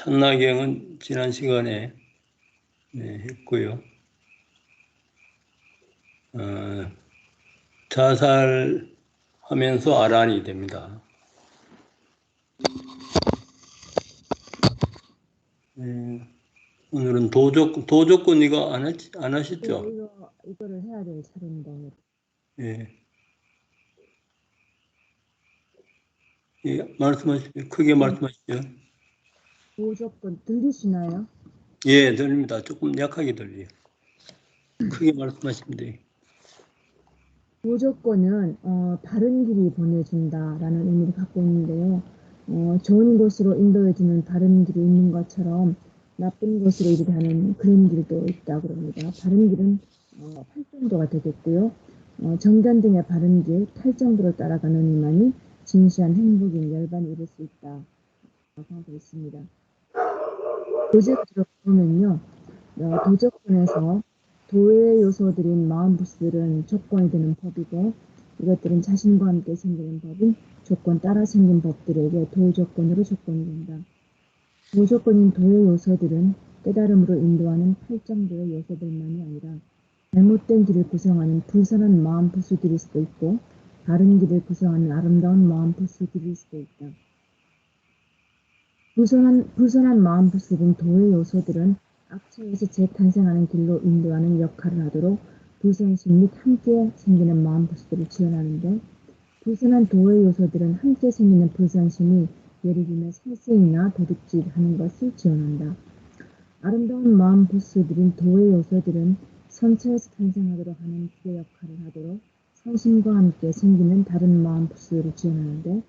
찬나경은 지난 시간에 했고요. 자살하면서 아란이 됩니다. 오늘은 도적군 이거 안 하셨죠? 이거를 해야 될 차례입니다. 예. 예, 말씀하십시오. 크게 말씀하시죠. 도적군 들리시나요? 예, 들립니다. 조금 약하게 들려요. 크게 말씀하시면 돼요. 도적군은 바른 길이 보내준다라는 의미를 갖고 있는데요. 좋은 곳으로 인도해주는 바른 길이 있는 것처럼 나쁜 곳으로 이르게 그런 길도 있다고 합니다. 바른 길은 8정도가 되겠고요. 정견등의 바른 길, 8정도를 따라가는 이만이 진시한 행복인 열반에 이를 수 있다고 하고 있습니다. 도적을 들어보면요. 도적군에서 도의 요소들인 마음부스들은 조건이 되는 법이고, 이것들은 자신과 함께 생기는 법인 조건 따라 생긴 법들에게 도조건으로 조건이 된다. 도조건인 도의 요소들은 깨달음으로 인도하는 8정도의 요소들만이 아니라 잘못된 길을 구성하는 불선한 마음부스들일 수도 있고, 바른 길을 구성하는 아름다운 마음부스들일 수도 있다. 불선한 마음부스인 도의 요소들은 악처에서 재탄생하는 길로 인도하는 역할을 하도록 불선심 및 함께 생기는 마음부스들을 지원하는데, 불선한 도의 요소들은 함께 생기는 불선심이 예를 들면 살생이나 도둑질하는 것을 지원한다. 아름다운 마음부스들인 도의 요소들은 선처에서 탄생하도록 하는 길의 역할을 하도록 선심과 함께 생기는 다른 마음부스들을 지원하는데,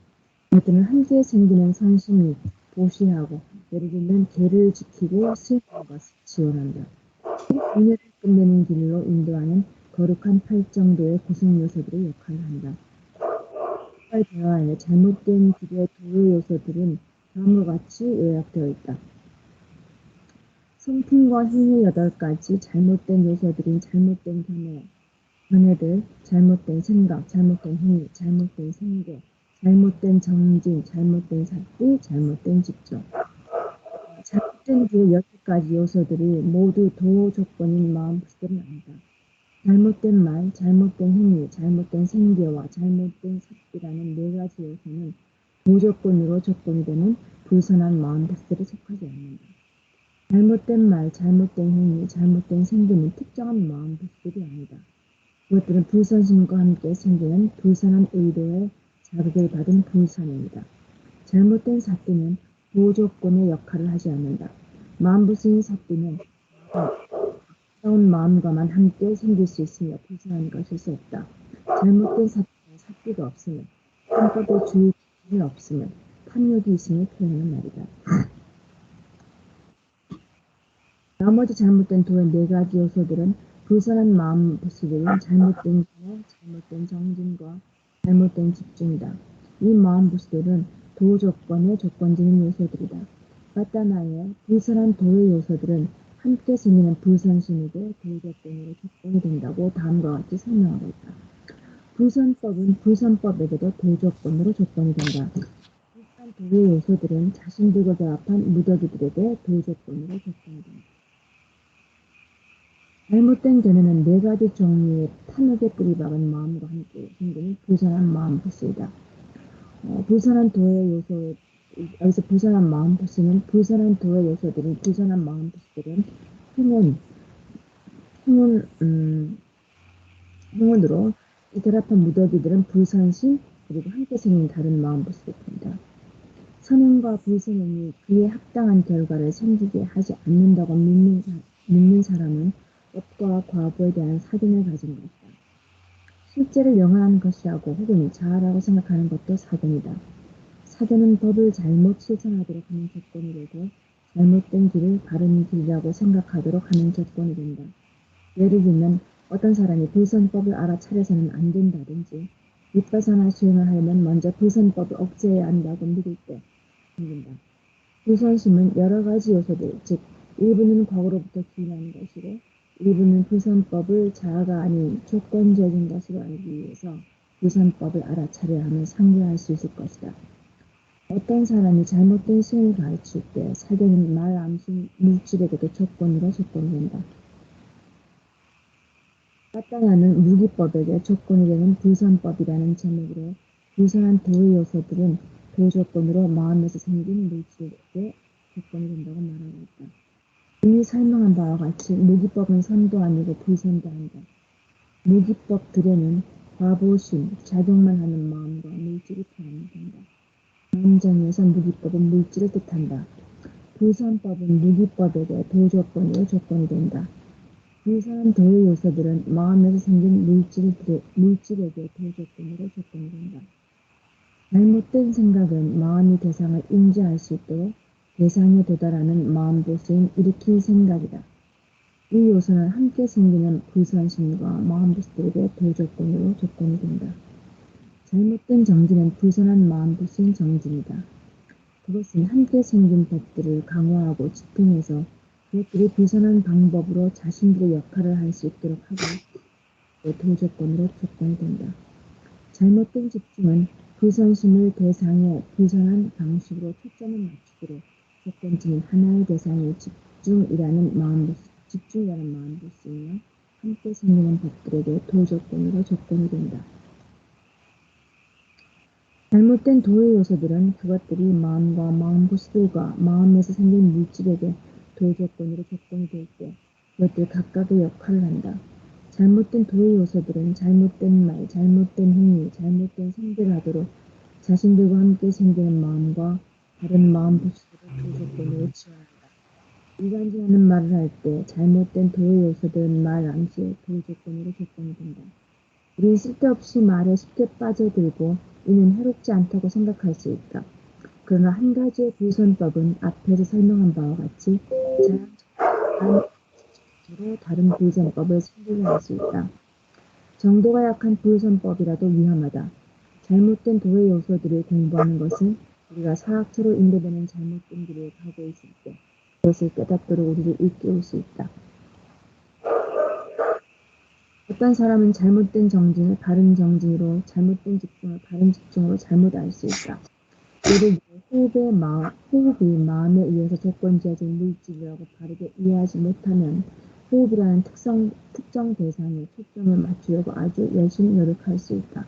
이것들은 함께 생기는 선심이 보시하고 예를 들면 계를 지키고 수행하는 것을 지원한다. 분열을 끝내는 길로 인도하는 거룩한 8정도의 구성 요소들의 역할을 한다. 이걸 대화에 잘못된 길의 도의 요소들은 다음과 같이 요약되어 있다. 성품과 행위 8가지 잘못된 요소들인 잘못된 견해들, 잘못된 생각, 잘못된 행위, 잘못된 생계, 잘못된 정진, 잘못된 삿비, 잘못된 집중. 잘못된 그 6가지 요소들이 모두 도조건인 마음부스들은 아니다. 잘못된 말, 잘못된 행위, 잘못된 생계와 잘못된 삿비라는 4가지 요소는 도조건으로 조건이 되는 불선한 마음부스들에 속하지 않는다. 잘못된 말, 잘못된 행위, 잘못된 생계는 특정한 마음부스들이 아니다. 그것들은 불선심과 함께 생기는 불선한 의도의 자극을 받은 불선입니다. 잘못된 삿비는 도조건의 역할을 하지 않는다. 마음부스인 삿비는 아름다운 마음과만 함께 생길 수 있으며 불선한 것일 수 없다. 잘못된 삿비는 삿비가 없으며 한껏의 주의 없으며 탐욕이 있음을 표현하는 말이다. 나머지 잘못된 도의 4가지 요소들은 불선한 마음부스들인 잘못된 견해, 잘못된 정진과 잘못된 집중이다. 이 마음부스들은 도조건의 조건적인 요소들이다. 빠따나의 불선한 도의 요소들은 함께 생기는 불선심에게 도조건으로 조건이 된다고 다음과 같이 설명하고 있다. 불선법은 불선법에게도 도조건으로 조건이 된다. 불선 도의 요소들은 자신들과 결합한 무더기들에게 도조건으로 조건이 된다. 잘못된 견해는 4가지 종류의 탐욕에 뿌리박은 마음과 함께 생기는 불선한 마음부스이다. 불선한 도의 요소, 여기서 불선한 마음부스는 불선한 도의 요소들인 불선한 마음부스들은 행운으로 이 결합한 무더기들은 불선심 그리고 함께 생긴 다른 마음부스들입니다. 선행과 불선행이 그에 합당한 결과를 생기게 하지 않는다고 믿는 사람은 업과 과보에 대한 사견을 가진 것이다. 실제를 영원한 것이라고 혹은 자아라고 생각하는 것도 사견이다. 사견은 법을 잘못 실천하도록 하는 조건이 되고 잘못된 길을 바른 길이라고 생각하도록 하는 조건이 된다. 예를 들면 어떤 사람이 불선법을 알아차려서는 안 된다든지 윗바사나 수행을 하려면 먼저 불선법을 억제해야 한다고 믿을 때 생긴다. 불선심은 여러 가지 요소들, 즉 일부는 과거로부터 기인하는 것이고 일부는 불선법을 자아가 아닌 조건적인 것으로 알기 위해서 불선법을 알아차려야 하면 상대할 수 있을 것이다. 어떤 사람이 잘못된 신을 가르칠 때 사견은 말 암시 물질에게도 조건이 된다. 빠따나는 무기법에게 조건이 되는 불선법이라는 제목으로 불선한 도의 요소들은 도조건으로 마음에서 생긴 물질에게 조건이 된다고 말하고 있다. 이미 설명한 바와 같이 무기법은 선도 아니고 불선도 아니다. 무기법들에는 과보심, 작용만 하는 마음과 물질이 포함이 된다. 다음 정의에서 무기법은 물질을 뜻한다. 불선법은 무기법에게 도조건으로 조건이 된다. 불선한 도의 요소들은 마음에서 생긴 물질에게 도조건으로 조건이 된다. 잘못된 생각은 마음이 대상을 인지할 수 있도록 대상에 도달하는 마음보스인 일으킨 생각이다. 이 요소는 함께 생기는 불선심과 마음보스들에게 도조건으로 조건이 된다. 잘못된 정진은 불선한 마음보스인 정진이다. 그것은 함께 생긴 법들을 강화하고 집행해서 그것들이 불선한 방법으로 자신들의 역할을 할 수 있도록 하고 도조건으로 조건이 된다. 잘못된 집중은 불선심을 대상에 불선한 방식으로 초점을 맞추도록 조건지는 하나의 대상에 집중이라는 마음보스이며 함께 생기는 법들에게 도조건으로 조건이 된다. 잘못된 도의 요소들은 그것들이 마음과 마음보스들과 마음에서 생긴 물질에게 도조건으로 조건이 될 때 그것들 각각의 역할을 한다. 잘못된 도의 요소들은 잘못된 말, 잘못된 행위, 잘못된 생각을 하도록 자신들과 함께 생기는 마음과 다른 마음보스들의 도조건으로 지원한다. 이간질하는 말을 할 때 잘못된 도의 요소들은 말 암시의 도조건으로 조건이 된다. 우린 쓸데없이 말에 쉽게 빠져들고 이는 해롭지 않다고 생각할 수 있다. 그러나 한 가지의 불선법은 앞에서 설명한 바와 같이 자연적으로 다른 불선법을 선별할 수 있다. 정도가 약한 불선법이라도 위험하다. 잘못된 도의 요소들을 공부하는 것은 우리가 사학처로 인도되는 잘못된 길을 가고 있을 때 그것을 깨닫도록 우리를 일깨울 수 있다. 어떤 사람은 잘못된 정진을 바른 정진으로, 잘못된 집중을 바른 집중으로 잘못 알 수 있다. 예를 들어 호흡이 마음에 의해서 조건지어진 물질이라고 바르게 이해하지 못하면 호흡이라는 특정 대상에 초점을 맞추려고 아주 열심히 노력할 수 있다.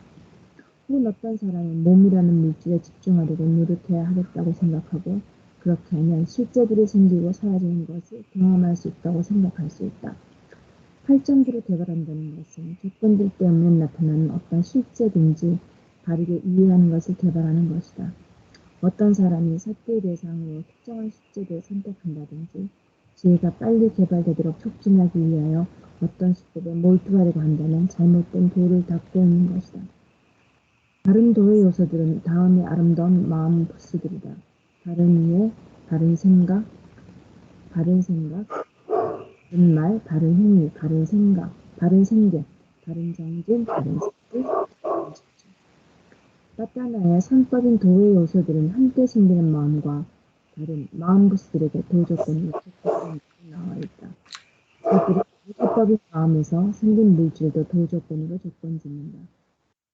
혹은 어떤 사람은 몸이라는 물질에 집중하려고 노력해야 하겠다고 생각하고 그렇게 하면 실제들이 생기고 사라지는 것을 경험할 수 있다고 생각할 수 있다. 팔정부로 개발한다는 것은 조건들 때문에 나타나는 어떤 실제든지 바르게 이해하는 것을 개발하는 것이다. 어떤 사람이 삿대의 대상으로 특정한 실제를 선택한다든지 지혜가 빨리 개발되도록 촉진하기 위하여 어떤 수법에 몰두하려고 한다면 잘못된 도를 닦고 있는 것이다. 다른 도의 요소들은 다음의 아름다운 마음 부스들이다. 바른 이해, 바른 생각, 바른 말, 바른 행위, 바른 생각, 바른 생계, 바른 정진, 바른 습득, 바른 집중. 빠따나의 선법인 도의 요소들은 함께 생기는 마음과 다른 마음 부스들에게 도조건으로 조건이 나와 있다. 그것들이 무기법인 마음에서 생긴 물질도 도조건으로 조건짓는다.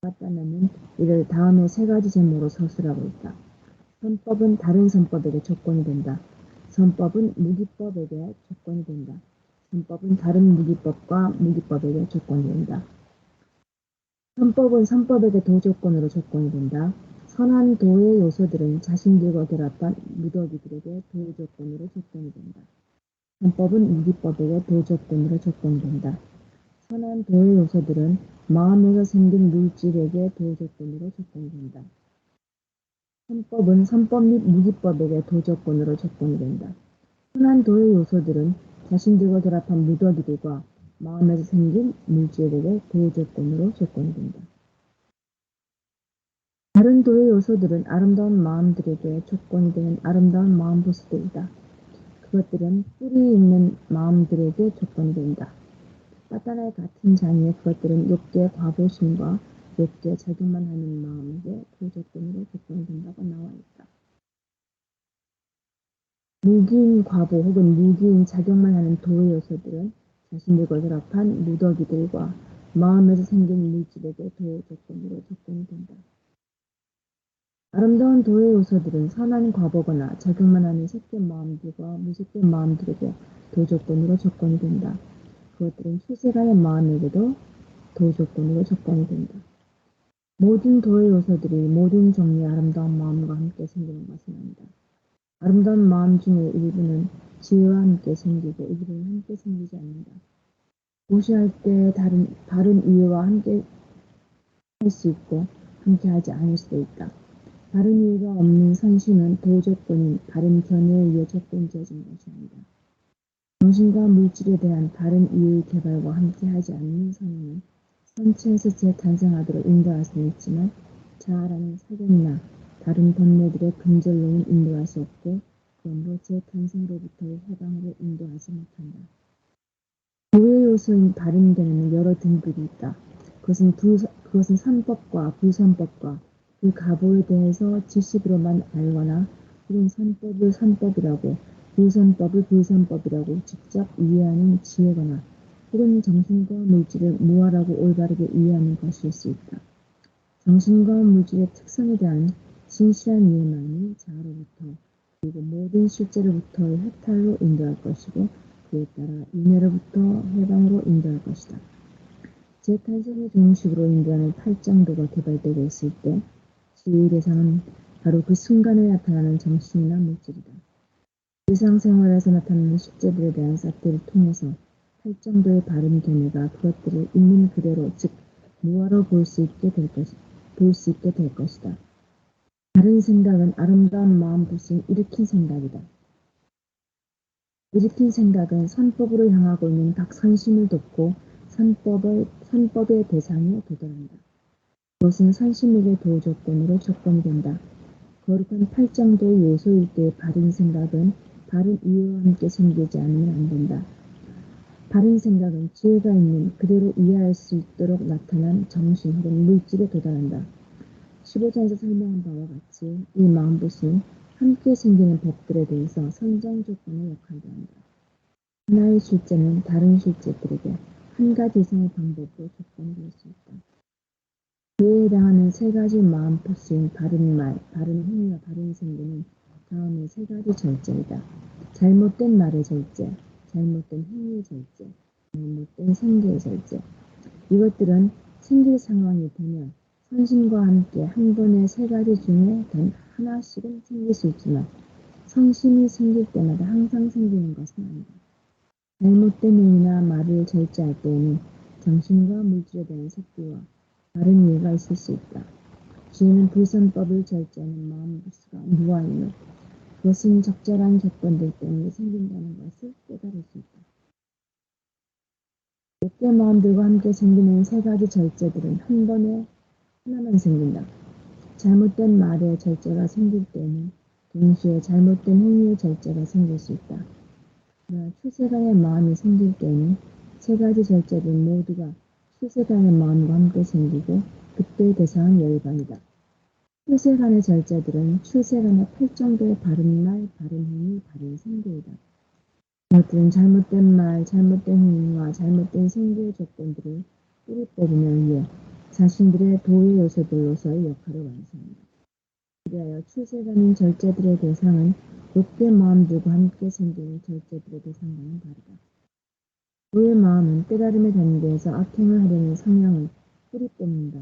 빠따나는 이를 다음의 세 가지 제목으로 서술하고 있다. 선법은 다른 선법에게 조건이 된다. 선법은 무기법에게 조건이 된다. 선법은 다른 무기법과 무기법에게 조건이 된다. 선법은 선법에게 도조건으로 조건이 된다. 선한 도의 요소들은 자신들과 결합한 무더기들에게 도조건으로 조건이 된다. 선법은 무기법에게 도조건으로 조건이 된다. 선한 도의 요소들은 마음에서 생긴 물질에게 도조건으로 조건이 된다. 선법은 선법 및 무기법에게 도조건으로 조건이 된다. 선한 도의 요소들은 자신들과 결합한 무더기들과 마음에서 생긴 물질에게 도조건으로 조건이 된다. 다른 도의 요소들은 아름다운 마음들에게 조건이 되는 아름다운 마음 보스들이다. 그것들은 뿌리 있는 마음들에게 조건이 된다. 빠따나의 같은 장의의 그것들은 욕계 과보심과 욕계 작용만 하는 마음에게 도조건으로 조건이 된다고 나와 있다. 무기인 과보 혹은 무기인 작용만 하는 도의 요소들은 자신들과 결합한 무더기들과 마음에서 생긴 물질에게 도조건으로 조건이 된다. 아름다운 도의 요소들은 선한 과보거나 자격만 하는 셋된 마음들과 무색된 마음들에게 도조건으로 조건이 된다. 그것들은 출세간의 마음에게도 도조건으로 조건이 된다. 모든 도의 요소들이 모든 종류의 아름다운 마음과 함께 생기는 것은 아니다. 아름다운 마음 중의 일부는 지혜와 함께 생기고 일부는 함께 생기지 않는다. 무시할 때 바른 이해와 함께 할 수 있고 함께 하지 않을 수도 있다. 바른 이해가 없는 선심은 도조건인 바른 견해에 의해 조건지어진 것이 아니다. 정신과 물질에 대한 바른 이해의 개발과 함께 하지 않는 선행은 선체에서 재탄생하도록 인도할 수는 있지만 자아라는 사견이나 다른 본래들의 근절로는 인도할 수 없고 그러므로 재탄생으로부터의 해방으로 인도하지 못한다. 교의 요소인 바른 견해는 여러 등급이 있다. 그것은 선법과 불선법과 그 가보에 대해서 지식으로만 알거나 혹은 선법을 선법이라고 불선법을 불선법이라고 직접 이해하는 지혜거나 혹은 정신과 물질을 무아라고 올바르게 이해하는 것일 수 있다. 정신과 물질의 특성에 대한 진실한 이해만이 자아로부터 그리고 모든 실제로부터의 해탈로 인도할 것이고 그에 따라 윤회로부터 해방으로 인도할 것이다. 재탄생의 종식으로 인도하는 팔정도가 개발되고 있을 때 지혜의 대상은 바로 그 순간에 나타나는 정신이나 물질이다. 일상생활에서 나타나는 실제들에 대한 사태를 통해서 팔정도의 바른 견해가 그것들을 있는 그대로 즉 무화로 볼 수 있게 될 것이다. 바른 생각은 아름다운 마음 불신 일으킨 생각이다. 일으킨 생각은 선법으로 향하고 있는 각선심을 돕고 선법의 대상에 도달한다. 그것은 선심에게 도조건으로 조건이 된다. 거룩한 팔정도의 요소일 때의 바른 생각은 바른 이해와 함께 생기지 않으면 안 된다. 바른 생각은 지혜가 있는 그대로 이해할 수 있도록 나타난 정신 혹은 물질에 도달한다. 15장에서 설명한 바와 같이 이 마음불신은 함께 생기는 법들에 대해서 선정 조건의 역할을 한다. 하나의 실제는 다른 실제들에게 한 가지 이상의 방법으로 조건이 될 수 있다. 그에 해당하는 세 가지 마음불신, 바른 말, 바른 행위와 바른 생기는 다음의 세 가지 절제이다. 잘못된 말의 절제, 잘못된 행위의 절제, 잘못된 생기의 절제. 이것들은 생길 상황이 되면 선심과 함께 한 번에 세 가지 중에 단 하나씩은 생길 수 있지만 선심이 생길 때마다 항상 생기는 것은 아니다. 잘못된 행위나 말을 절제할 때에는 정신과 물질에 대한 섭리와 바른 이해가 있을 수 있다. 지혜는 불선법을 절제하는 마음불씨가 무아이며 그것은 적절한 조건들 때문에 생긴다는 것을 깨달을 수 있다. 몇개 마음들과 함께 생기는 세 가지 절제들은 한 번에 하나만 생긴다. 잘못된 말의 절제가 생길 때는 동시에 잘못된 행위의 절제가 생길 수 있다. 그러나 출세간의 마음이 생길 때는 세 가지 절제들 모두가 출세간의 마음과 함께 생기고 그때의 대상은 열반이다. 출세간의 절제들은 출세간의 8정도의 바른 말, 바른 행위, 바른 생계이다. 이것들은 잘못된 말, 잘못된 행위와 잘못된 생계의 조건들을 뿌리 뽑으며 위해 자신들의 도의 요소들로서의 역할을 완수한다. 그리하여 출세가는 절제들의 대상은 롯데 마음들과 함께 생기는 절제들의 대상과는 다르다. 도의 마음은 깨달음의 단계에서 악행을 하려는 성향을 뿌리 뽑는다.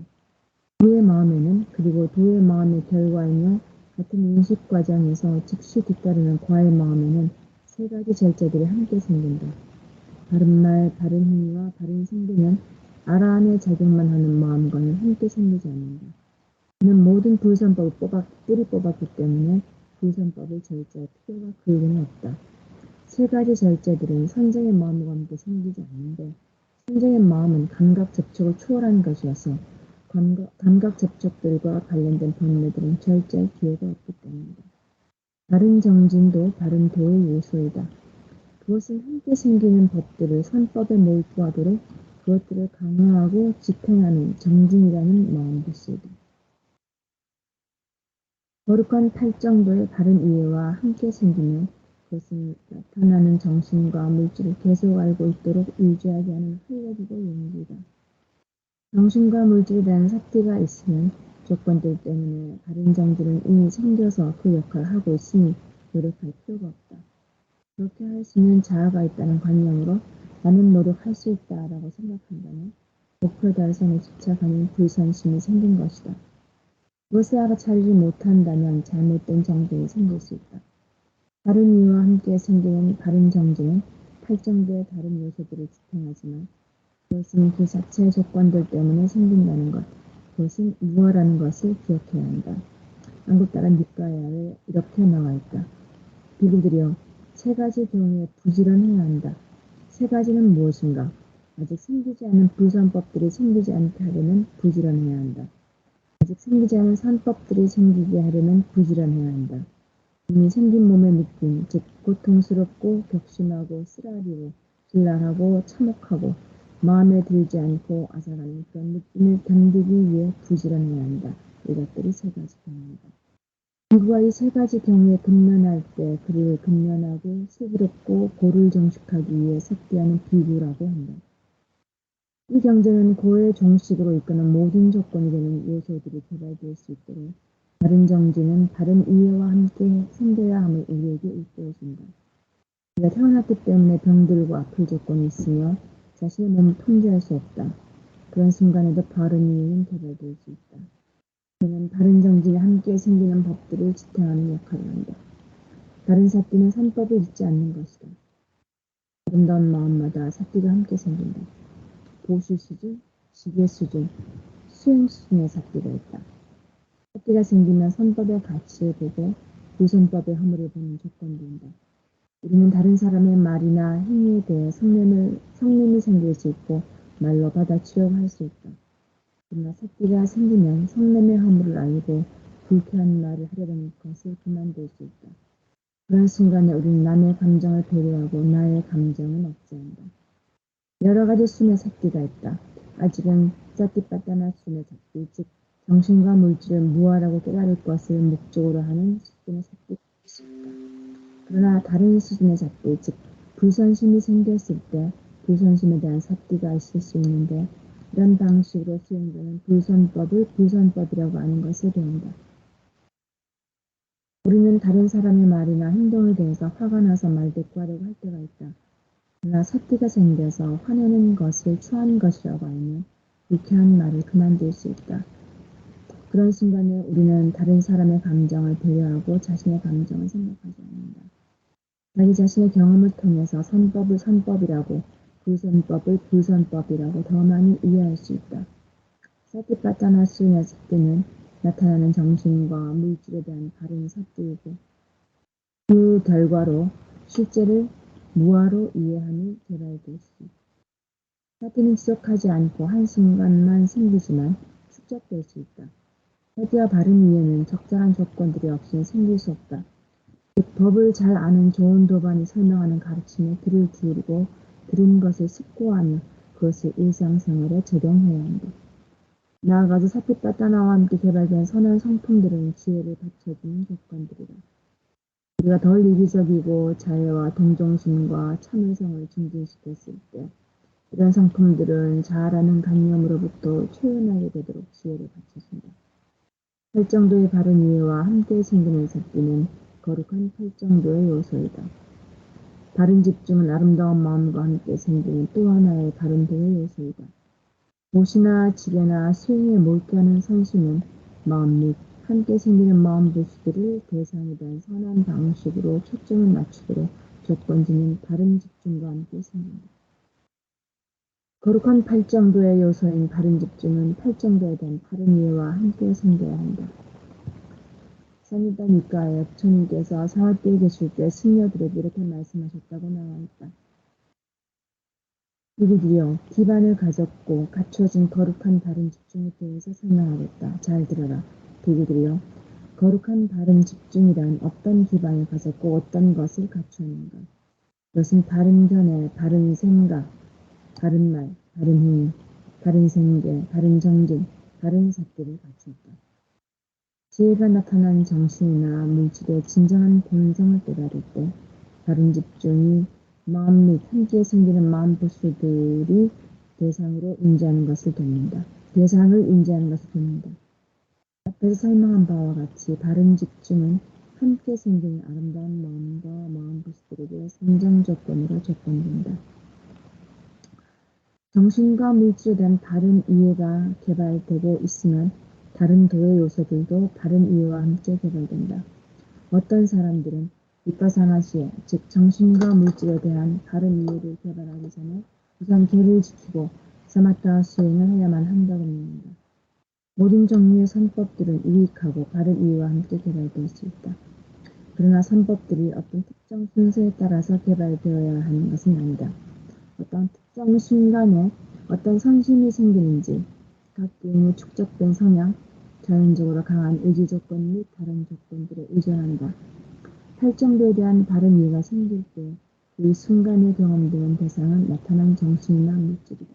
도의 마음에는 그리고 도의 마음의 결과이며 같은 인식 과정에서 즉시 뒤따르는 과의 마음에는 세 가지 절제들이 함께 생긴다. 바른 말, 바른 행위와 바른 생기는 아라함의 작용만 하는 마음과는 함께 생기지 않는다. 그는 모든 불선법을 뿌리 뽑았기 때문에 불선법을 절제할 필요가 근원이 없다. 세 가지 절제들은 선정의 마음과 함께 생기지 않는데 선정의 마음은 감각 접촉을 초월한 것이어서 감각 접촉들과 관련된 본래들은 절제할 기회가 없기 때문이다. 바른 정진도 바른 도의 요소이다. 그것은 함께 생기는 법들을 선법에 몰두하도록 그것들을 강화하고 집행하는 정진이라는 마음불씨이다. 거룩한 팔정도의 바른 이해와 함께 생기면 그것은 나타나는 정신과 물질을 계속 알고 있도록 유지하게 하는 활력이고 용기이다. 정신과 물질에 대한 삭티가 있으면 조건들 때문에 바른 정들은 이미 생겨서 그 역할을 하고 있으니 노력할 필요가 없다. 그렇게 할 수 있는 자아가 있다는 관념으로 나는 노력할 수 있다라고 생각한다면 목표 달성에 집착하는 불선심이 생긴 것이다. 그것을 알아차리지 못한다면 잘못된 정들이 생길 수 있다. 바른 이유와 함께 생기는 바른 정지는 팔정도의 다른 요소들을 지탱하지만 그것은 그 자체의 조건들 때문에 생긴다는 것, 그것은 무어라는 것을 기억해야 한다. 안국다라 니까야에 이렇게 나와 있다. 비구들이여, 세 가지 경우에 부지런해야 한다. 세 가지는 무엇인가? 아직 생기지 않은 불선법들이 생기지 않게 하려면 부지런해야 한다. 아직 생기지 않은 선법들이 생기게 하려면 부지런해야 한다. 이미 생긴 몸의 느낌, 즉 고통스럽고 격심하고 쓰라리고 길랄하고 참혹하고 마음에 들지 않고 앗아가는 그런 느낌을 견디기 위해 부지런해야 한다. 이것들이 세 가지 경우이다. 비구가 이 세 가지 경우에 근면할 때 그를 근면하고 슬기롭고 고를 정식하기 위해 삭비하는 비구라고 한다. 이 경제는 고의 종식으로 이끄는 모든 조건이 되는 요소들이 개발될 수 있도록 바른 정지는 바른 이해와 함께 생겨야 함을 우리에게 일깨워준다. 우리가 태어났기 때문에 병들고 아플 조건이 있으며 자신의 몸을 통제할 수 없다. 그런 순간에도 바른 이해는 개발될 수 있다. 그는 바른 정지와 함께 생기는 법들을 지탱하는 역할을 한다. 바른 삿띠는 산법을 잊지 않는 것이다. 아름다운 마음마다 삿띠가 함께 생긴다. 보수 수준, 지혜 수준, 수행 수준의 삿띠가 있다. 삿띠가 생기면 선법의 가치를 보고 불선법의 허물을 보는 조건된다. 우리는 다른 사람의 말이나 행위에 대해 성냄이 생길 수 있고 말로 받아치려고 할 수 있다. 그러나 삿띠가 생기면 성냄의 허물을 알고 불쾌한 말을 하려는 것을 그만둘 수 있다. 그런 순간에 우리는 남의 감정을 배려하고 나의 감정은 억제한다. 여러 가지 순의 삿띠가 있다. 아직은 삿띠빠따나 순의 삿띠, 즉 정신과 물질을 무아라고 깨달을 것을 목적으로 하는 수준의 삿띠가 있습니다. 그러나 다른 수준의 삿띠, 즉 불선심이 생겼을 때 불선심에 대한 삿띠가 있을 수 있는데 이런 방식으로 수행되는 불선법을 불선법이라고 하는 것을 배운다. 우리는 다른 사람의 말이나 행동에 대해서 화가 나서 말대꾸하려고 할 때가 있다. 그러나 삿띠가 생겨서 화내는 것을 추한 것이라고 알면 불쾌한 말을 그만둘 수 있다. 그런 순간에 우리는 다른 사람의 감정을 배려하고 자신의 감정을 생각하지 않는다. 자기 자신의 경험을 통해서 선법을 선법이라고, 불선법을 불선법이라고 더 많이 이해할 수 있다. 삿띠빠따나 수의 삿띠는 나타나는 정신과 물질에 대한 바른 삿띠이고 그 결과로 실제를 무아로 이해함이 개발될 수 있다. 삿띠는 지속하지 않고 한순간만 생기지만 축적될 수 있다. 삿띠와 바른 이해는 적절한 조건들이 없이는 생길 수 없다. 즉 법을 잘 아는 좋은 도반이 설명하는 가르침에 귀를 기울이고 들은 것을 숙고하며 그것을 일상생활에 적용해야 한다. 나아가서 삿띠빠따나와 함께 개발된 선한 성품들은 지혜를 받쳐주는 조건들이다. 우리가 덜 이기적이고 자애와 동정심과 참을성을 증진시켰을 때 이런 성품들은 자아라는 관념으로부터 초연하게 되도록 지혜를 받쳐준다. 팔정도의 바른 이해와 함께 생기는 삿띠는 거룩한 팔정도의 요소이다. 바른 집중은 아름다운 마음과 함께 생기는 또 하나의 바른 도의 요소이다. 못이나 지게나 수행에 몰두하는 선수는 마음 및 함께 생기는 마음 부수들을 대상에 대한 선한 방식으로 초점을 맞추도록 조건지는 바른 집중과 함께 생긴다. 거룩한 팔정도의 요소인 바른 집중은 팔정도에 대한 바른 이해와 함께 생겨야 한다. 사니다 니까의 부처님께서 사화띠에 계실 때 승려들에게 이렇게 말씀하셨다고 나와 있다. 이들이여 기반을 가졌고 갖추어진 거룩한 바른 집중에 대해서 설명하겠다. 잘 들어라. 비구들이여 거룩한 바른 집중이란 어떤 기반을 가졌고 어떤 것을 갖추었는가. 그것은 바른 견해, 바른 생각, 바른 말, 바른 행위, 바른 생계, 바른 정진, 바른 삿띠를 갖추었다. 지혜가 나타난 정신이나 물질의 진정한 본성을 깨달을 때 바른 집중이 마음 및 함께 생기는 마음 부수들이 대상을 인지하는 것을 돕는다. 앞에서 설명한 바와 같이 바른 집중은 함께 생기는 아름다운 마음과 마음 부스들에게 성장 조건으로 조건된다. 정신과 물질에 대한 바른 이해가 개발되고 있으면 다른 도의 요소들도 바른 이해와 함께 개발된다. 어떤 사람들은 비파사나 시에, 즉 정신과 물질에 대한 바른 이해를 개발하기 전에 우선 개를 지키고 사마타 수행을 해야만 한다고 믿는다. 모든 종류의 선법들은 유익하고 바른 이해와 함께 개발될 수 있다. 그러나 선법들이 어떤 특정 순서에 따라서 개발되어야 하는 것은 아니다. 어떤 특정 순간에 어떤 선심이 생기는지, 각 개인의 축적된 성향, 자연적으로 강한 의지 조건 및 다른 조건들에 의존한다. 팔정도에 대한 바른 이해가 생길 때 그 순간에 경험되는 대상은 나타난 정신이나 물질이다.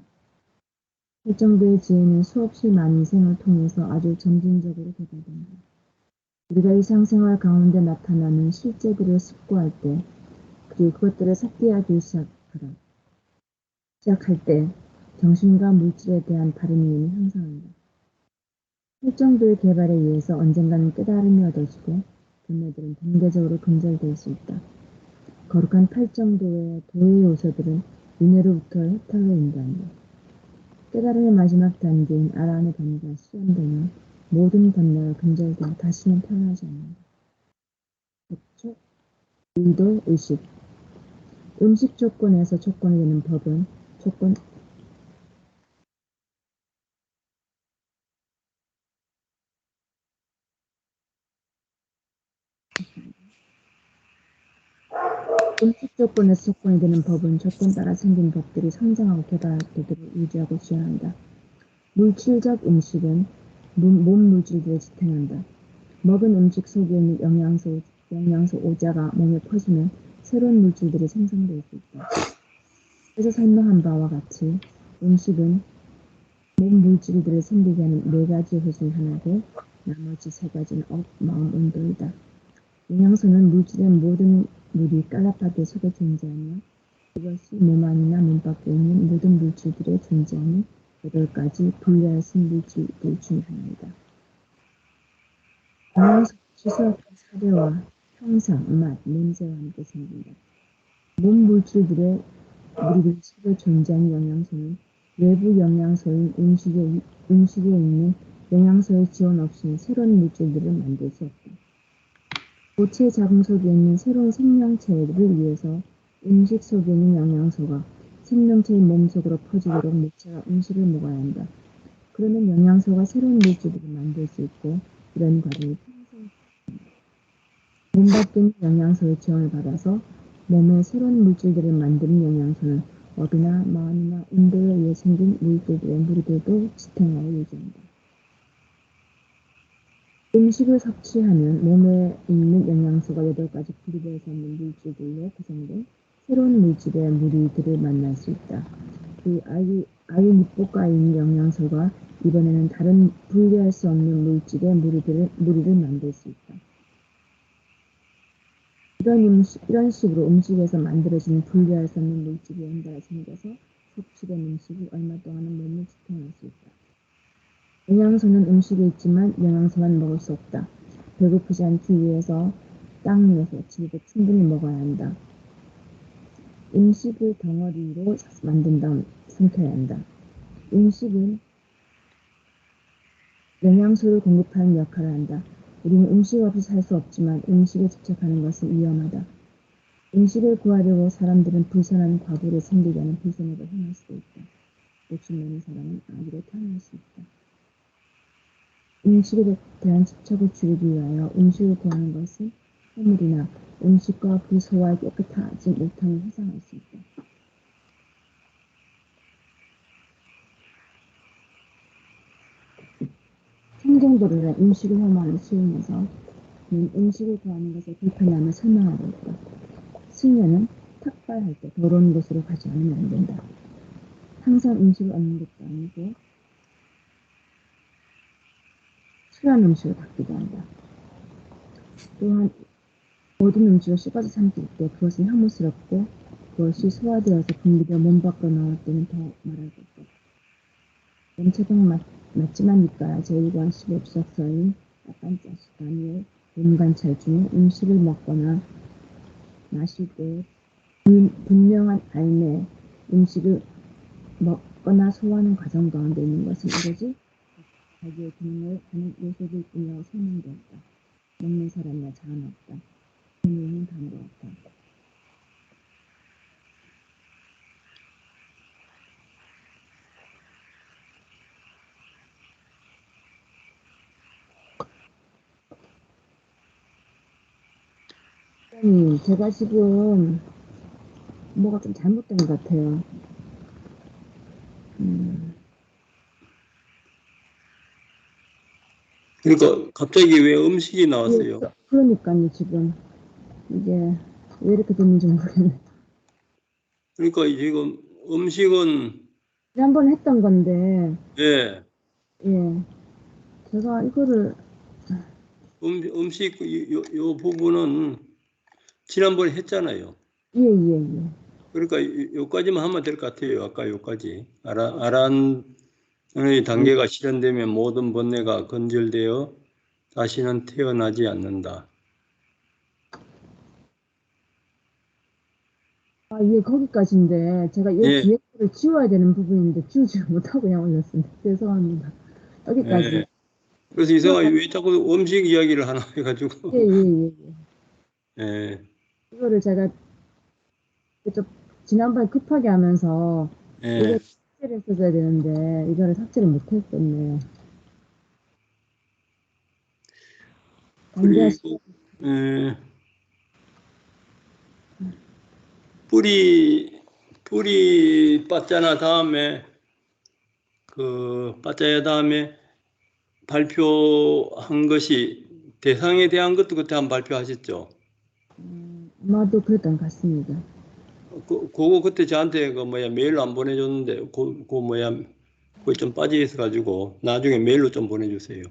팔정도의 지혜는 수없이 많은 생을 통해서 아주 점진적으로 개발된다. 우리가 일상생활 가운데 나타나는 실제들을 습고할 때, 그리고 그것들을 삭제하기 시작할 때 정신과 물질에 대한 바른 이해는 향상한다. 팔정도의 개발에 의해서 언젠가는 깨달음이 얻어지고 분야들은 단계적으로 근절될 수 있다. 거룩한 팔정도의 도의 요소들은 윤회로부터 혜택을 인도한다. 깨달음의 마지막 단계인 아라한의 단계가 수행되면 모든 번뇌가 근절되어 다시는 태어나지 않는다. 법촉, 의도, 의식. 음식 조건에서 조건이 되는 법은 음식 조건에서 조건이 되는 법은 조건 따라 생긴 법들이 성장하고 개발되도록 유지하고 지원한다. 물질적 음식은 몸 물질들을 지탱한다. 먹은 음식 속에 있는 영양소 오자가 몸에 퍼지면 새로운 물질들이 생성될 수 있다. 그래서 설명한 바와 같이 음식은 몸 물질들을 생기게 하는 4가지 요소 중 하나고 나머지 3가지는 업, 마음, 운동이다. 영양소는 물질의 모든 물이 깔라파게 속에 존재하며 이것이 몸 안이나 몸 밖에 있는 모든 물질들에 존재하는 8가지 분리할 수 있는 물질들 중 하나이다. 영양소 취소한 사대와 형상, 맛, 냄새와 함께 생긴다. 몸 물질들의 우리들 속에 존재하는 영양소는 외부 영양소인 음식에 있는 영양소의 지원 없이는 새로운 물질들을 만들 수 없다. 고체 자궁 속에 있는 새로운 생명체를 위해서 음식 속에 있는 영양소가 생명체의 몸속으로 퍼지도록 물체가 음식을 먹어야 한다. 그러면 영양소가 새로운 물질들을 만들 수 있고 이런 과정이 몸 밖에 있는 영양소의 지원을 받아서 몸에 새로운 물질들을 만드는 영양소는 업이나 마음이나 운동에 의해 생긴 물질들의 무리들도 지탱하여 유지한다. 음식을 섭취하면 몸에 있는 영양소가 8가지 분리되어서 있는 물질들로 구성된 새로운 물질의 무리들을 만날 수 있다. 그 아유니뽀가인 영양소가 이번에는 다른 분리할 수 없는 물질의 무리를 만들 수 있다. 이런 식으로 음식에서 만들어진 분리할 수 없는 물질이 연달아 생겨서 섭취된 음식이 얼마 동안은 몸을 지탱할 수 있다. 영양소는 음식에 있지만 영양소만 먹을 수 없다. 배고프지 않기 위해서 땅 위에서 질도 충분히 먹어야 한다. 음식을 덩어리로 만든 다음 삼켜야 한다. 음식은 영양소를 공급하는 역할을 한다. 우리는 음식 없이 살 수 없지만 음식에 집착하는 것은 위험하다. 음식을 구하려고 사람들은 불선한 과부를 생기게 하는 불선업을 행할 수도 있다. 욕심 많은 사람은 아기로 태어날 수 있다. 음식에 대한 집착을 줄이기 위하여 음식을 구하는 것은 허물이나 음식과 그 소화에 깨끗하지 못함을 회상할 수 있다. 성경도를 음식을 혐오하는 수행에서 음식을 구하는 것을 불편함을 설명하고 있다. 승려는 탁발할 때 더러운 곳으로 가지 않으면 안 된다. 항상 음식을 얻는 것도 아니고 술한 음식을 받기도 한다. 또한 모든 음식을 씹어서 삼킬 때 그것은 혐오스럽고 그것이 소화되어서 분비되어 몸 밖으로 나올 때는 더 말할 것 없다. 냄새가 맞지만 니까 제1권 15주석서인 깜짝깜짝하며 몸관찰 중 음식을 먹거나 마실 때 분명한 알매 음식을 먹거나 소화하는 과정 가운데 있는 것은 오로지 자기의 기능을 하는 요소들 뿐이라고 설명되었다. 먹는 사람이나 자은 없다. 의미는 다음과 같다. 제가 지금 뭐가 좀 잘못된 것 같아요. 그러니까 갑자기 왜 음식이 나왔어요? 그러니까요, 지금 이게 왜 이렇게 됐는지 모르겠네. 그러니까 지금 음식은 지난번에 했던 건데, 예, 예, 제가 이거를 음식 요 부분은 지난번에 했잖아요. 예, 예, 예. 그러니까 요까지만 하면 될 것 같아요. 아까 요까지 아란의 단계가 실현되면 모든 번뇌가 건절되어 다시는 태어나지 않는다. 아, 예, 거기까지인데 제가 이 예, 뒤에 거를 지워야 되는 부분인데 지우지를 못하고 그냥 올렸습니다. 죄송합니다. 여기까지. 예. 그래서 이상하게 왜 자꾸 음식 이야기를 하나 예, 해가지고 예, 예, 예. 예, 이거를 제가 좀 지난번에 급하게 하면서 예. 이거 삭제를 했어야 되는데 이거를 삭제를 못했었네요. 단계가 그리고 예, 뿌리 빠짜나 다음에 그 빠짜야 다음에 발표한 것이 대상에 대한 것도 그때 한번 발표하셨죠. 아마도 그랬던 것 같습니다. 그거 그때 저한테 그 뭐야 메일로 안 보내줬는데 그 뭐야 거기 좀 빠져 있어 가지고 나중에 메일로 좀 보내주세요.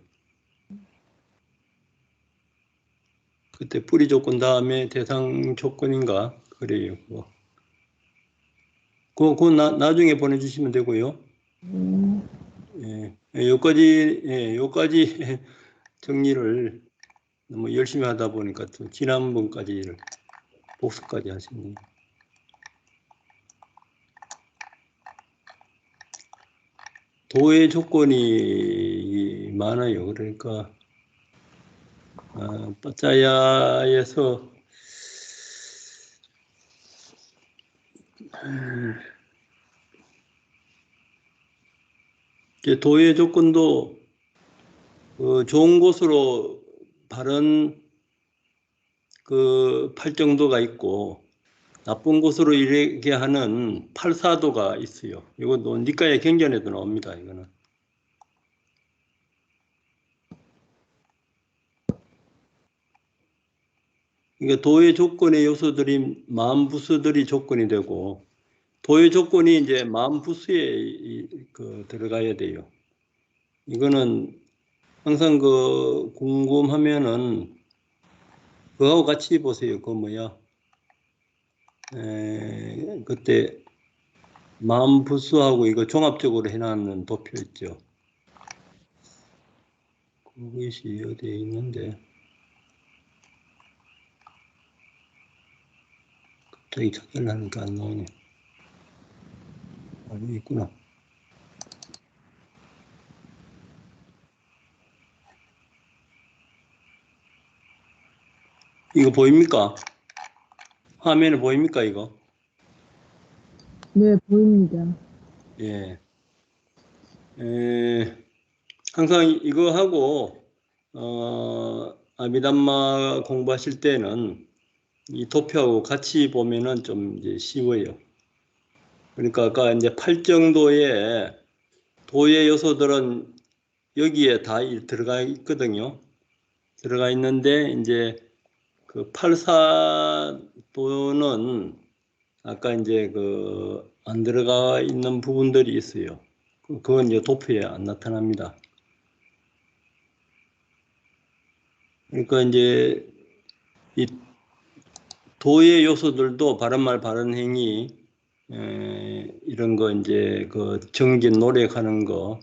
그때 뿌리 조건 다음에 대상 조건인가 그래요. 그거 나중에 보내주시면 되고요. 여기까지 정리를 너무 열심히 하다 보니까 또 지난번까지를 복습까지 하시네요. 도의 조건이 많아요. 그러니까 빠짜야에서 도의 조건도 좋은 곳으로 바른 그 팔정도가 있고 나쁜 곳으로 이르게 하는 팔사도가 있어요. 이것도 니까의 경전에도 나옵니다. 이거는. 그러니까 도의 조건의 요소들이 마음 부수들이 조건이 되고 도의 조건이 이제 마음 부수에 들어가야 돼요. 이거는 항상 그 궁금하면은 그거하고 같이 보세요. 그 뭐야? 그때 마음 부수하고 이거 종합적으로 해놨는 도표 있죠. 그것이 어디에 있는데 갑자기 찾기를 하니까 안 나오네. 여기 있구나. 이거 보입니까? 화면에 보입니까 이거? 네, 보입니다. 예. 항상 이거 하고 아비담마 공부하실 때는 이 도표하고 같이 보면은 좀 이제 쉬워요. 그러니까 아까 이제 8정도의 도의 요소들은 여기에 다 들어가 있거든요. 들어가 있는데 이제 그 8사도는 아까 이제 그 안 들어가 있는 부분들이 있어요. 그건 이제 도표에 안 나타납니다. 그러니까 이제 이 도의 요소들도 바른말 바른행위 이런 거 이제 그 정진 노력하는 거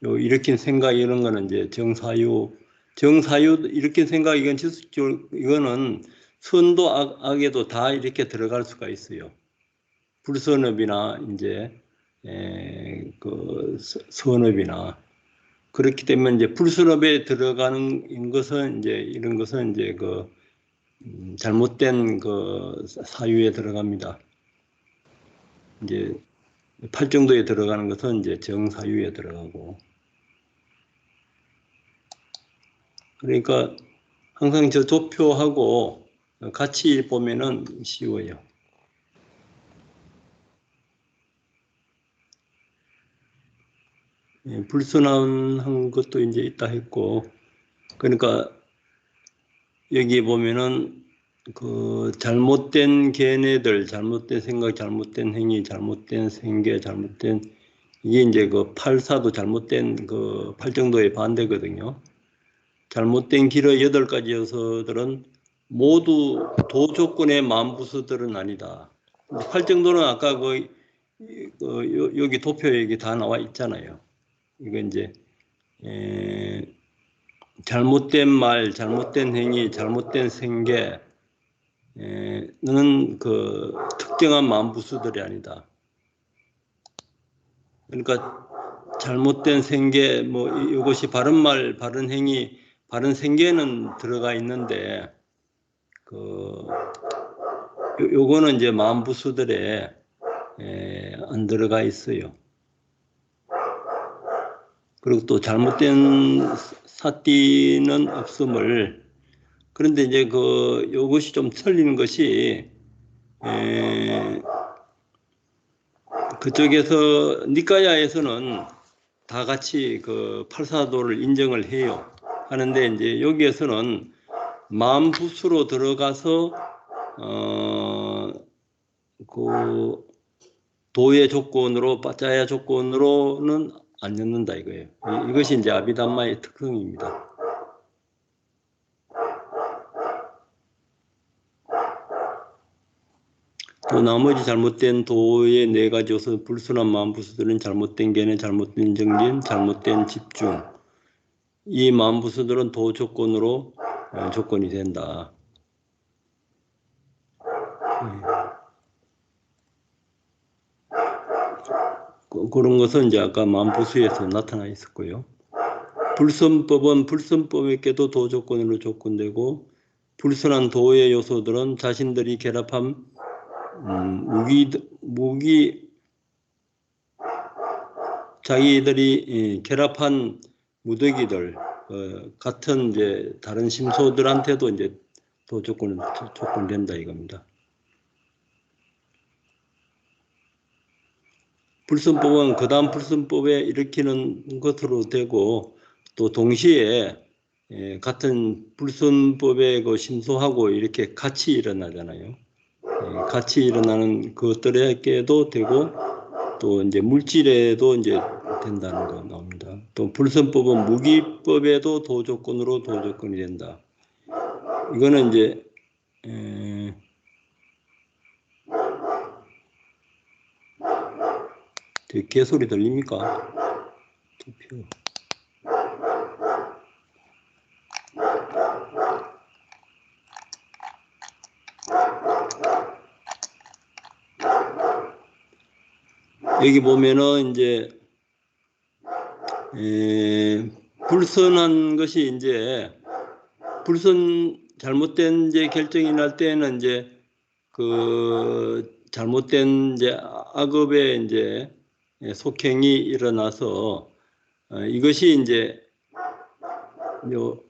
요 일으킨 생각 이런 거는 이제 정사유 정사유 이렇게 생각 이건 지속적으로 이거는 선도 악에도 다 이렇게 들어갈 수가 있어요. 불선업이나 이제 그 선업이나 그렇기 때문에 이제 불선업에 들어가는 것은 이제 이런 것은 이제 그 잘못된 그 사유에 들어갑니다. 이제 팔정도에 들어가는 것은 이제 정사유에 들어가고. 그러니까 항상 저 도표하고 같이 보면은 쉬워요. 불순한 것도 이제 있다 했고, 그러니까 여기 보면은 그 잘못된 견해들, 잘못된 생각, 잘못된 행위, 잘못된 생계, 잘못된 이게 이제 그 팔사도 잘못된 그 팔정도의 반대거든요. 잘못된 길의 8가지 요소들은 모두 도조건의 만부수들은 아니다. 팔정도는 아까 여기 도표 여기 다 나와 있잖아요. 이거 이제 잘못된 말, 잘못된 행위, 잘못된 생계는 그 특정한 만부수들이 아니다. 그러니까 잘못된 생계, 뭐 이것이 바른 말, 바른 행위, 바른 생계는 들어가 있는데 요거는 이제 만부수들에 안 들어가 있어요. 그리고 또 잘못된 사띠는 없음을. 그런데 이제 요것이 좀 틀리는 것이 그쪽에서 니까야에서는 다 같이 그 팔사도를 인정을 해요. 하는데 이제 여기에서는 만부수로 들어가서 그 도의 조건으로 빠짜야 조건으로는 안 넣는다 이거예요. 이것이 이제 아비담마의 특성입니다. 또 나머지 잘못된 도의 4가지 요소 불순한 만부수들은 잘못된 견해, 잘못된 정진, 잘못된 집중. 이 만부수들은 도 조건으로 조건이 된다. 그런 것은 이제 아까 만부수에서 나타나 있었고요. 불선법은 불선법에게도 도 조건으로 조건되고 불순한 도의 요소들은 자신들이 결합한 자기들이 결합한 무더기들 같은 이제 다른 심소들한테도 이제 도 조건된다 이겁니다. 불선법은 그 다음 불선법에 일으키는 것으로 되고 또 동시에 같은 불선법에 그 심소하고 이렇게 같이 일어나잖아요. 같이 일어나는 것들에게도 되고 또 이제 물질에도 이제 된다는 거 나옵니다. 또 불선법은 무기법에도 도조건으로 도조건이 된다. 이거는 이제 개소리 들립니까? 투표. 여기 보면은 이제 불선한 것이 이제 잘못된 이제 결정이 날 때는 이제 그 잘못된 이제 악업의 이제 속행이 일어나서 이것이 이제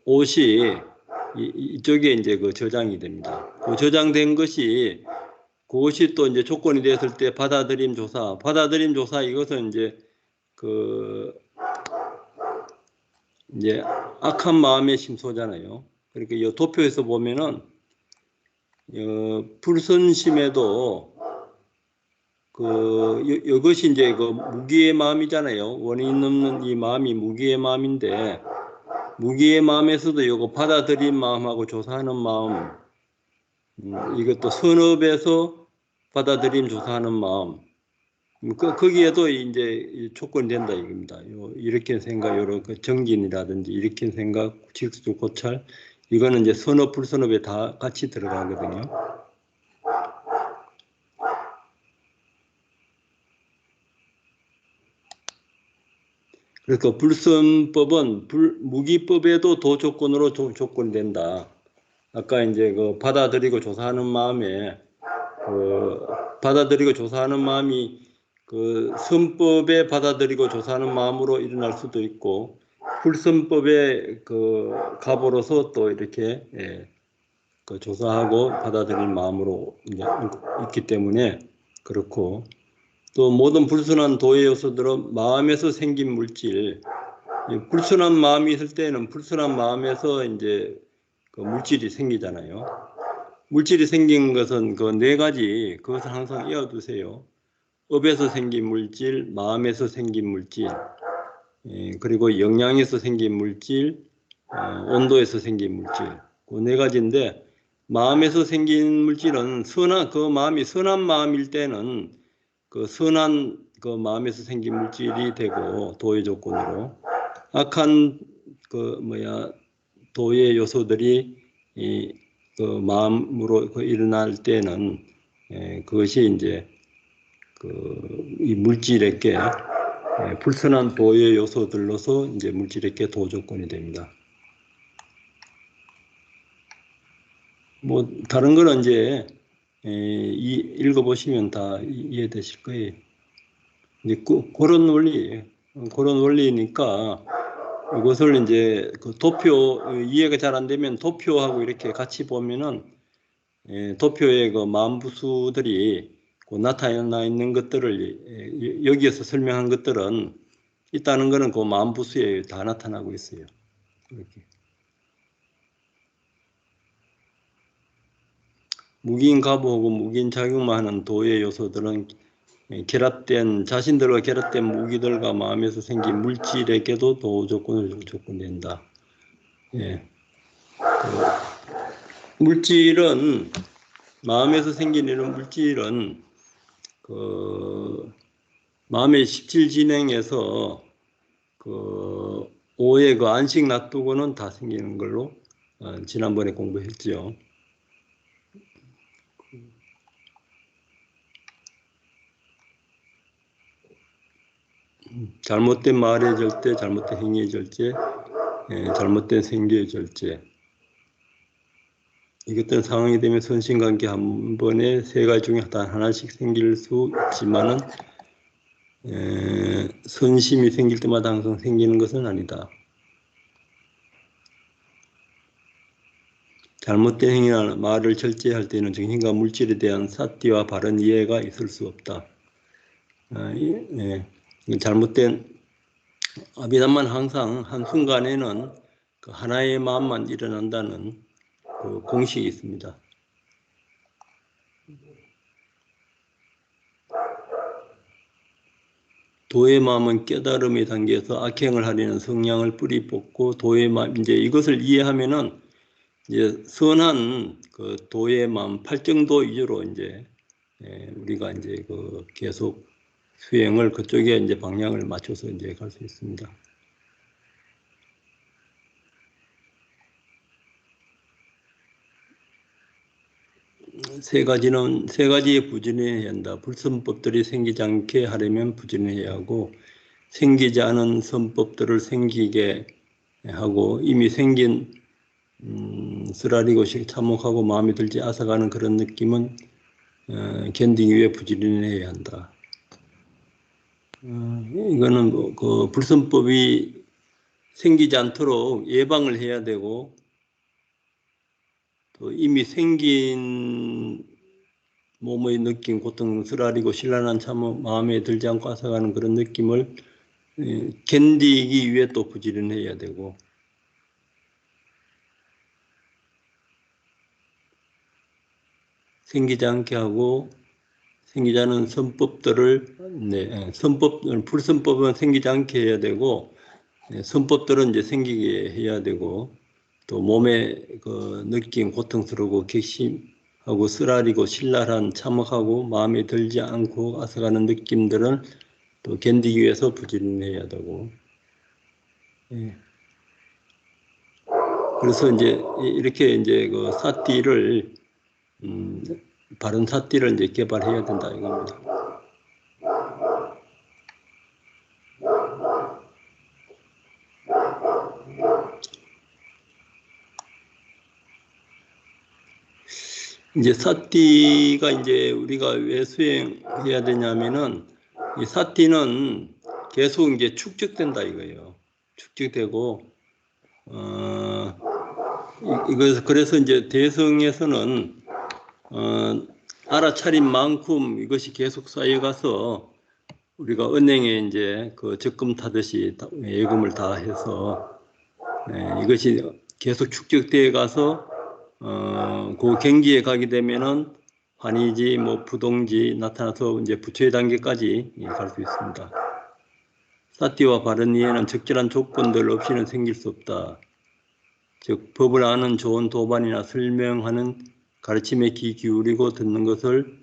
옷이 이쪽에 이제 그 저장이 됩니다. 그 저장된 것이 그것이 또 이제 조건이 되었을 때 받아들임 조사 이것은 이제 이제 악한 마음의 심소잖아요. 그러니까 이 도표에서 보면은 불선심에도 이것이 이제 그 무기의 마음이잖아요. 원인 없는 이 마음이 무기의 마음인데 무기의 마음에서도 이거 받아들인 마음하고 조사하는 마음 이것도 선업에서 받아들임 조사하는 마음 거기에도 이제 조건이 된다 이겁니다. 이렇게 생각, 여러 그 정진이라든지 이렇게 생각, 직수 고찰, 이거는 이제 선업, 불선업에 다 같이 들어가거든요. 그래서 불선법은 무기법에도 도조건으로 조건된다. 아까 이제 그 받아들이고 조사하는 마음에 받아들이고 조사하는 마음이 그 선법에 받아들이고 조사하는 마음으로 일어날 수도 있고 불선법의 그 갑으로서 또 이렇게 그 조사하고 받아들이는 마음으로 이제 있기 때문에 그렇고 또 모든 불순한 도의 요소들은 마음에서 생긴 물질, 불순한 마음이 있을 때는 불순한 마음에서 이제 그 물질이 생기잖아요. 물질이 생긴 것은 그 네 가지, 그것을 항상 이어두세요. 업에서 생긴 물질, 마음에서 생긴 물질, 그리고 영양에서 생긴 물질, 온도에서 생긴 물질, 그 네 가지인데 마음에서 생긴 물질은 그 마음이 선한 마음일 때는 그 선한 그 마음에서 생긴 물질이 되고 도의 조건으로 악한 그 도의 요소들이 그 마음으로 일어날 때는 그것이 이제 이 물질에게 불선한 도의 요소들로서 이제 물질에게 도 조건이 됩니다. 뭐 다른 거는 이제 읽어보시면 다 이해되실 거예요. 이제 그런 원리니까 이것을 이제 그 도표 이해가 잘 안 되면 도표하고 이렇게 같이 보면은 도표의 그 마음부수들이 그 나타나 있는 것들을 여기에서 설명한 것들은 있다는 것은 그 마음부수에 다 나타나고 있어요. 이렇게. 무기인 가부하고 무기인 작용만 하는 도의 요소들은 자신들과 결합된 무기들과 마음에서 생긴 물질에게도 도 조건을 조건된다. 예. 물질은 마음에서 생긴 이런 물질은 그 마음의 17 진행에서 그 오해 그 안식 놔두고는 다 생기는 걸로 지난번에 공부했죠. 잘못된 말의 절제, 잘못된 행위의 절제, 잘못된 생계의 절제. 이것들은 상황이 되면 선신관계 한 번에 세 가지 중에 단 하나씩 생길 수 있지만은 선심이 생길 때마다 항상 생기는 것은 아니다. 잘못된 행위나 말을 절제할 때는 정신과 물질에 대한 사띠와 바른 이해가 있을 수 없다. 잘못된 아비담만 항상 한순간에는 그 하나의 마음만 일어난다는 그 공식이 있습니다. 도의 마음은 깨달음의 단계에서 악행을 하려는 성향을 뿌리 뽑고 도의 마음 이제 이것을 이해하면은 이제 선한 그 도의 마음 팔정도 위주로 이제 우리가 이제 그 계속 수행을 그쪽에 이제 방향을 맞춰서 이제 갈 수 있습니다. 세 가지의 부진을 해야 한다. 불선법들이 생기지 않게 하려면 부진을 해야 하고 생기지 않은 선법들을 생기게 하고 이미 생긴 쓰라리고식 참혹하고 마음에 들지 앗아가는 그런 느낌은 견디기 위해 부지런히 해야 한다. 이거는 그 불선법이 생기지 않도록 예방을 해야 되고 또 이미 생긴 몸의 느낌, 고통, 쓰라리고 신란한 참혹, 마음에 들지 않고 앗아가는 그런 느낌을 견디기 위해 또 부지런해야 되고 생기지 않게 하고 생기지 않은 선법들을 불선법은 생기지 않게 해야 되고 선법들은 이제 생기게 해야 되고 또 몸의 그 느낌 고통스러우고 객심 하고 쓰라리고 신랄한 참혹하고 마음에 들지 않고 앗아가는 느낌들은 또 견디기 위해서 부지런해야 되고. 예. 그래서 이제 이렇게 이제 그 사띠를 바른 사띠를 이제 개발해야 된다 이겁니다. 이제 사띠가 이제 우리가 왜 수행해야 되냐면은 이 사띠는 계속 이제 축적된다 이거예요. 축적되고 이거 그래서 이제 대성에서는 알아차린 만큼 이것이 계속 쌓여가서 우리가 은행에 이제 그 적금 타듯이 예금을 다 해서 이것이 계속 축적되어 가서 그 경지에 가게 되면은 환희지 뭐 부동지 나타나서 이제 부처의 단계까지 갈 수 있습니다. 사띠와 바른 이해는 적절한 조건들 없이는 생길 수 없다. 즉 법을 아는 좋은 도반이나 설명하는 가르침에 귀 기울이고 듣는 것을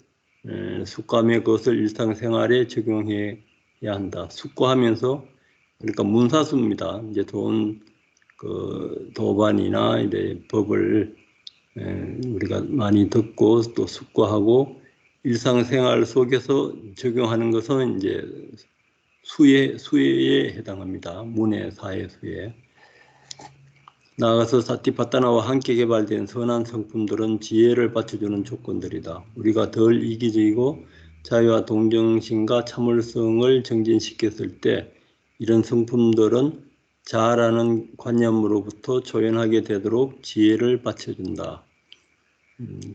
숙고하며 그것을 일상생활에 적용해야 한다. 숙고하면서 그러니까 문사수입니다. 이제 좋은 그 도반이나 이제 법을 우리가 많이 듣고 또 숙고하고 일상생활 속에서 적용하는 것은 이제 수혜에 해당합니다. 문해, 사회, 수혜. 나아가서 사티파타나와 함께 개발된 선한 성품들은 지혜를 받쳐주는 조건들이다. 우리가 덜 이기적이고 자유와 동정심과 참을성을 정진시켰을 때 이런 성품들은 자아라는 관념으로부터 초연하게 되도록 지혜를 받쳐준다.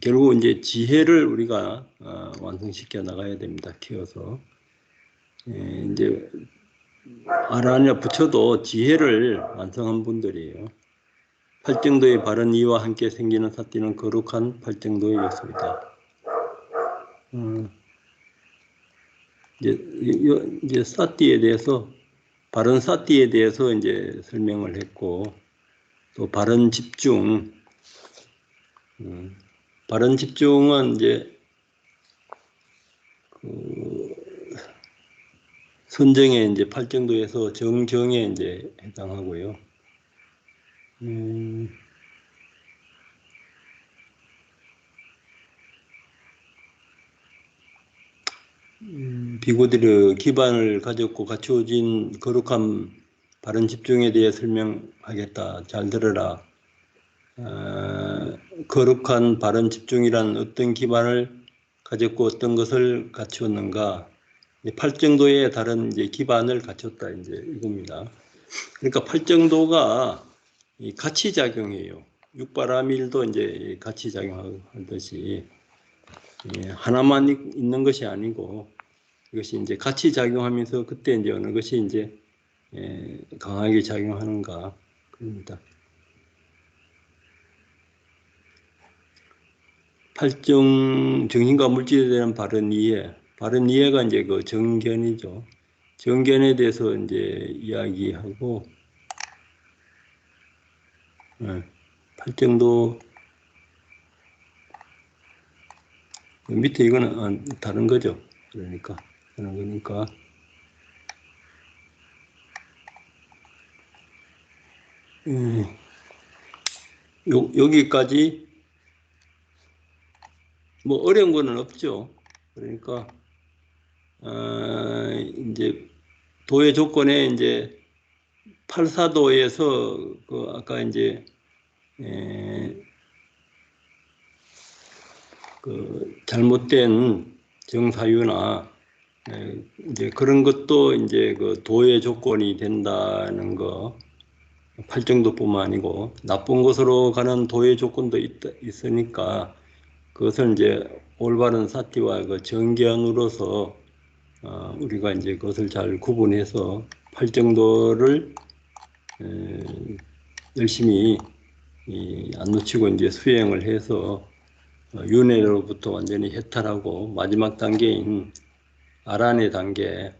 결국 이제 지혜를 우리가 완성시켜 나가야 됩니다. 키워서. 이제 아라냐 부처도 지혜를 완성한 분들이에요. 팔정도의 바른 이와 함께 생기는 사띠는 거룩한 팔정도의 요소이다. 이제 사띠에 대해서 바른 사띠에 대해서 이제 설명을 했고 또 바른 집중. 바른 집중은 이제 그 선정의 이제 팔정도에서 정정에 이제 해당하고요. 비구들의 기반을 가졌고 갖추어진 거룩한 바른 집중에 대해 설명하겠다. 잘 들어라. 거룩한 바른 집중이란 어떤 기반을 가졌고 어떤 것을 갖추었는가? 팔정도의 다른 이제 기반을 갖췄다 이제 이겁니다. 그러니까 팔정도가 같이 작용해요. 육바라밀도 이제 같이 작용하듯이 하나만 있는 것이 아니고 이것이 이제 같이 작용하면서 그때 이제 어느 것이 이제 강하게 작용하는가 그럽니다. 팔정 정신과 물질에 대한 바른 이해, 바른 이해가 이제 그 정견이죠. 정견에 대해서 이제 이야기하고 팔정도 밑에 이거는 다른 거죠. 그러니까 다른 거니까. 여기까지 뭐 어려운 거는 없죠. 그러니까 이제 도의 조건에 이제 팔사도에서 그 아까 이제 그 잘못된 정사유나 이제 그런 것도 이제 그 도의 조건이 된다는 거. 팔정도뿐만 아니고 나쁜 곳으로 가는 도의 조건도 있으니까 그것을 이제 올바른 사티와 그 정견으로서 우리가 이제 그것을 잘 구분해서 팔정도를 열심히 안 놓치고 이제 수행을 해서 윤회로부터 완전히 해탈하고 마지막 단계인 아란의 단계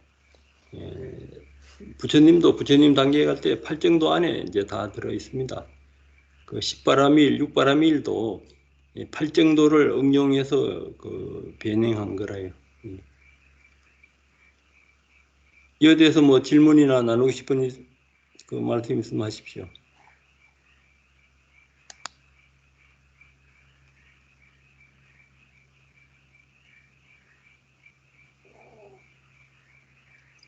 부처님도 부처님 단계에 갈 때 팔정도 안에 이제 다 들어 있습니다. 그 10바라밀, 6바라밀도 팔정도를 응용해서 그 변행한 거라요. 이에 대해서 뭐 질문이나 나누고 싶은 그 말씀 있으면 하십시오.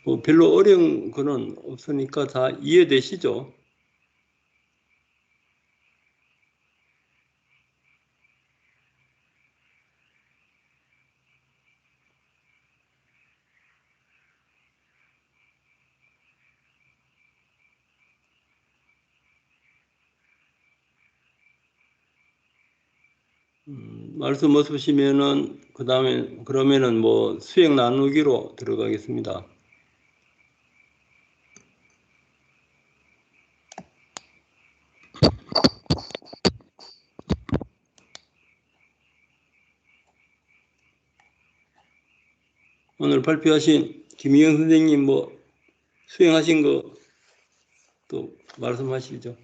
뭐 별로 어려운 거는 없으니까 다 이해되시죠? 말씀 없으시면은 그다음에 그러면은 뭐 수행 나누기로 들어가겠습니다. 오늘 발표하신 김희영 선생님 뭐 수행하신 거 또 말씀하시죠.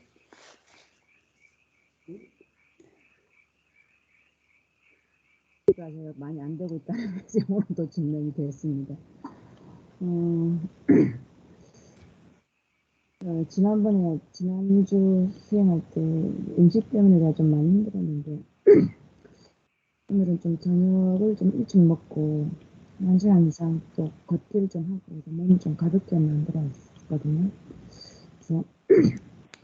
가 많이 안 되고 있다는 것이 오늘도 증명이 되었습니다. 지난주 수행할 때 음식 때문에 좀 많이 힘들었는데 오늘은 좀 저녁을 좀 일찍 먹고 1시간 이상 또 걷기를 좀 하고 몸을 좀 가볍게 만들어 있거든요. 그래서